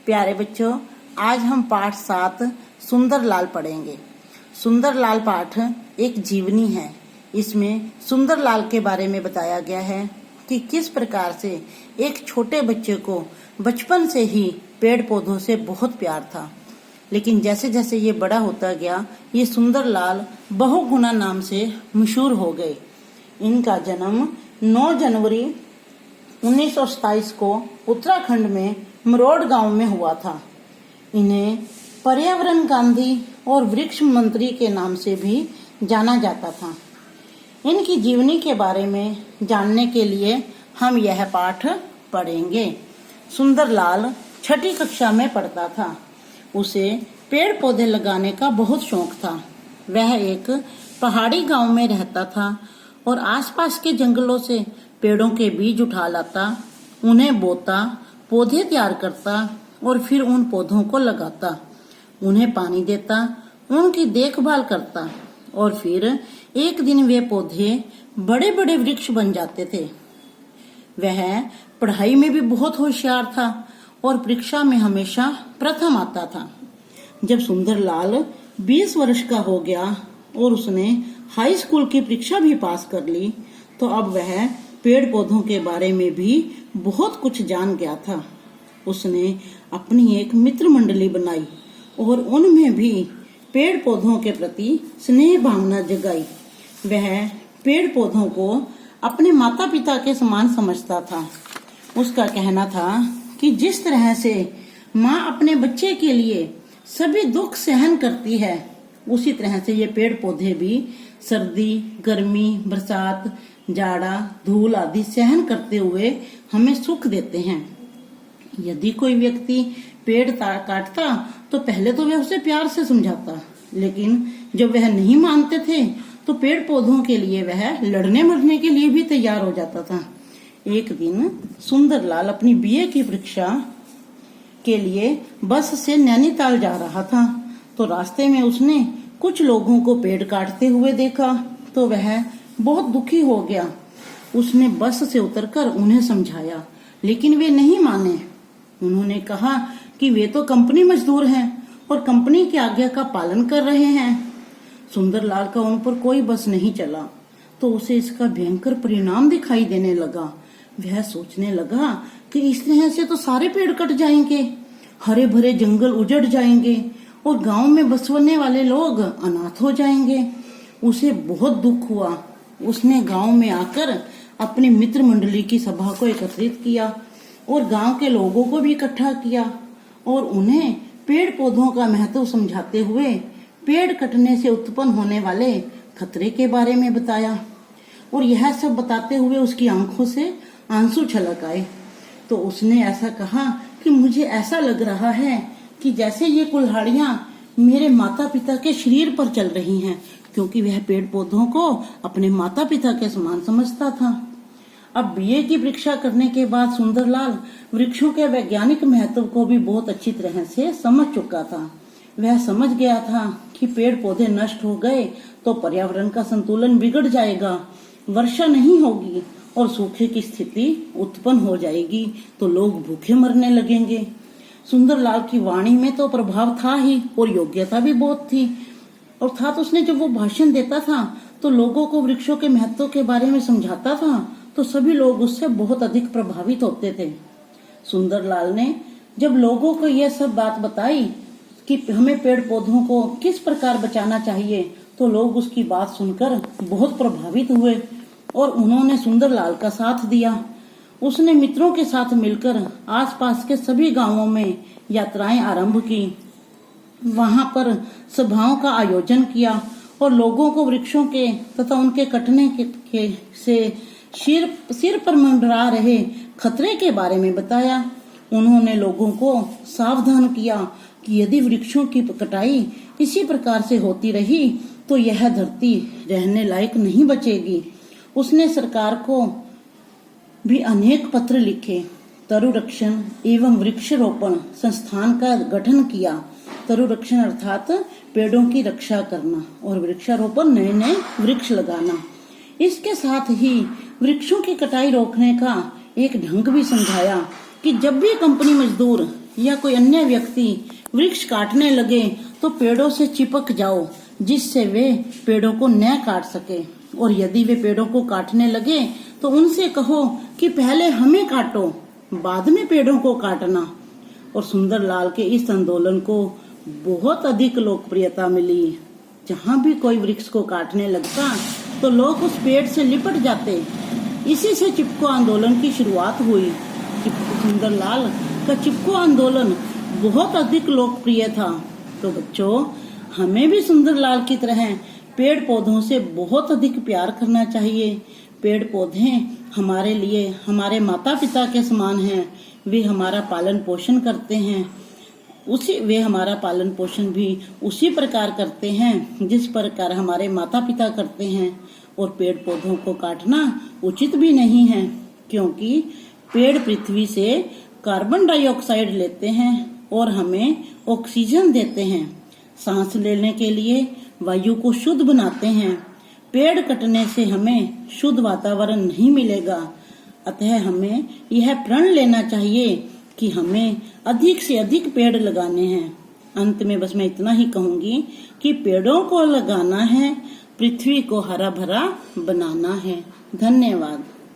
प्यारे बच्चों, आज हम पाठ 7 सुंदरलाल पढ़ेंगे। सुंदरलाल पाठ एक जीवनी है। इसमें सुंदरलाल के बारे में बताया गया है कि किस प्रकार से एक छोटे बच्चे को बचपन से ही पेड़ पौधों से बहुत प्यार था, लेकिन जैसे जैसे ये बड़ा होता गया ये सुंदरलाल बहुगुणा नाम से मशहूर हो गए। इनका जन्म 9 जनवरी 1927 को उत्तराखंड में मरोड़ गांव में हुआ था। इन्हें पर्यावरण गांधी और वृक्ष मंत्री के नाम से भी जाना जाता था। इनकी जीवनी के बारे में जानने के लिए हम यह पाठ पढ़ेंगे। सुंदरलाल 6ठी कक्षा में पढ़ता था। उसे पेड़ पौधे लगाने का बहुत शौक था। वह एक पहाड़ी गांव में रहता था और आसपास के जंगलों से पेड़ों के बीज उठा लाता, उन्हें बोता, पौधे तैयार करता और फिर उन पौधों को लगाता, उन्हें पानी देता, उनकी देखभाल करता और फिर एक दिन वे पौधे बड़े बड़े वृक्ष बन जाते थे। वह पढ़ाई में भी बहुत होशियार था और परीक्षा में हमेशा प्रथम आता था। जब सुंदरलाल 20 वर्ष का हो गया और उसने हाई स्कूल की परीक्षा भी पास कर ली, तो अब वह पेड़ पौधों के बारे में भी बहुत कुछ जान गया था। उसने अपनी एक मित्र मंडली बनाई और उनमें भी पेड़ पौधों के प्रति स्नेह भावना जगाई। वह पेड़ पौधों को अपने माता पिता के समान समझता था। उसका कहना था कि जिस तरह से माँ अपने बच्चे के लिए सभी दुख सहन करती है, उसी तरह से ये पेड़ पौधे भी सर्दी, गर्मी, बरसात, जाड़ा, धूल आदि सहन करते हुए हमें सुख देते हैं। यदि कोई व्यक्ति पेड़ काटता तो पहले तो वह उसे प्यार से समझाता, लेकिन जब वह नहीं मानते थे तो पेड़ पौधों के लिए वह लड़ने मरने के लिए भी तैयार हो जाता था। एक दिन सुंदरलाल अपनी बीए की परीक्षा के लिए बस से नैनीताल जा रहा था, तो रास्ते में उसने कुछ लोगों को पेड़ काटते हुए देखा तो वह बहुत दुखी हो गया। उसने बस से उतरकर उन्हें समझाया, लेकिन वे नहीं माने। उन्होंने कहा कि वे तो कंपनी मजदूर हैं और कंपनी की आज्ञा का पालन कर रहे हैं। सुंदरलाल का उन पर कोई बस नहीं चला तो उसे इसका भयंकर परिणाम दिखाई देने लगा। वह सोचने लगा कि इस तरह से तो सारे पेड़ कट जाएंगे, हरे भरे जंगल उजड़ जाएंगे और गांव में बसने वाले लोग अनाथ हो जाएंगे। उसे बहुत दुख हुआ। उसने गांव में आकर अपनी मित्र मंडली की सभा को एकत्रित किया और गांव के लोगों को भी इकट्ठा किया और उन्हें पेड़ पौधों का महत्व समझाते हुए पेड़ कटने से उत्पन्न होने वाले खतरे के बारे में बताया। और यह सब बताते हुए उसकी आंखों से आंसू छलक आए। तो उसने ऐसा कहा कि मुझे ऐसा लग रहा है कि जैसे ये कुल्हाड़ियां मेरे माता पिता के शरीर पर चल रही हैं, क्योंकि वह पेड़ पौधों को अपने माता पिता के समान समझता था। अब बीए की परीक्षा करने के बाद सुंदरलाल वृक्षों के वैज्ञानिक महत्व को भी बहुत अच्छी तरह से समझ चुका था। वह समझ गया था कि पेड़ पौधे नष्ट हो गए तो पर्यावरण का संतुलन बिगड़ जाएगा, वर्षा नहीं होगी और सूखे की स्थिति उत्पन्न हो जाएगी, तो लोग भूखे मरने लगेंगे। सुंदरलाल की वाणी में तो प्रभाव था ही और योग्यता भी बहुत थी। अर्थात उसने जब वो भाषण देता था तो लोगों को वृक्षों के महत्व के बारे में समझाता था, तो सभी लोग उससे बहुत अधिक प्रभावित होते थे। सुंदरलाल ने जब लोगों को यह सब बात बताई कि हमें पेड़ पौधों को किस प्रकार बचाना चाहिए, तो लोग उसकी बात सुनकर बहुत प्रभावित हुए और उन्होंने सुंदरलाल का साथ दिया। उसने मित्रों के साथ मिलकर आसपास के सभी गांवों में यात्राएं आरंभ की, वहां पर सभाओं का आयोजन किया और लोगों को वृक्षों के तथा उनके कटने से सिर पर मंडरा रहे खतरे के बारे में बताया। उन्होंने लोगों को सावधान किया कि यदि वृक्षों की कटाई इसी प्रकार से होती रही तो यह धरती रहने लायक नहीं बचेगी। उसने सरकार को भी अनेक पत्र लिखे। तरुरक्षण एवं वृक्षरोपण संस्थान का गठन किया। तरुरक्षण अर्थात पेड़ों की रक्षा करना और वृक्षारोपण नए नए वृक्ष लगाना। इसके साथ ही वृक्षों की कटाई रोकने का एक ढंग भी समझाया कि जब भी कंपनी मजदूर या कोई अन्य व्यक्ति वृक्ष काटने लगे तो पेड़ों से चिपक जाओ, जिससे वे पेड़ों को न काट सके। और यदि वे पेड़ों को काटने लगे तो उनसे कहो कि पहले हमें काटो, बाद में पेड़ों को काटना। और सुंदरलाल के इस आंदोलन को बहुत अधिक लोकप्रियता मिली। जहाँ भी कोई वृक्ष को काटने लगता तो लोग उस पेड़ से लिपट जाते। इसी से चिपको आंदोलन की शुरुआत हुई। सुंदरलाल का चिपको आंदोलन बहुत अधिक लोकप्रिय था। तो बच्चों, हमें भी सुंदरलाल की तरह पेड़ पौधों से बहुत अधिक प्यार करना चाहिए। पेड़ पौधे हमारे लिए हमारे माता पिता के समान हैं। वे हमारा पालन पोषण करते हैं, वे हमारा पालन पोषण भी उसी प्रकार करते हैं जिस प्रकार हमारे माता पिता करते हैं। और पेड़ पौधों को काटना उचित भी नहीं है, क्योंकि पेड़ पृथ्वी से कार्बन डाइऑक्साइड लेते हैं और हमें ऑक्सीजन देते हैं। सांस लेने के लिए वायु को शुद्ध बनाते हैं। पेड़ कटने से हमें शुद्ध वातावरण नहीं मिलेगा। अतः हमें यह प्रण लेना चाहिए कि हमें अधिक से अधिक पेड़ लगाने हैं। अंत में बस मैं इतना ही कहूंगी कि पेड़ों को लगाना है, पृथ्वी को हरा भरा बनाना है। धन्यवाद।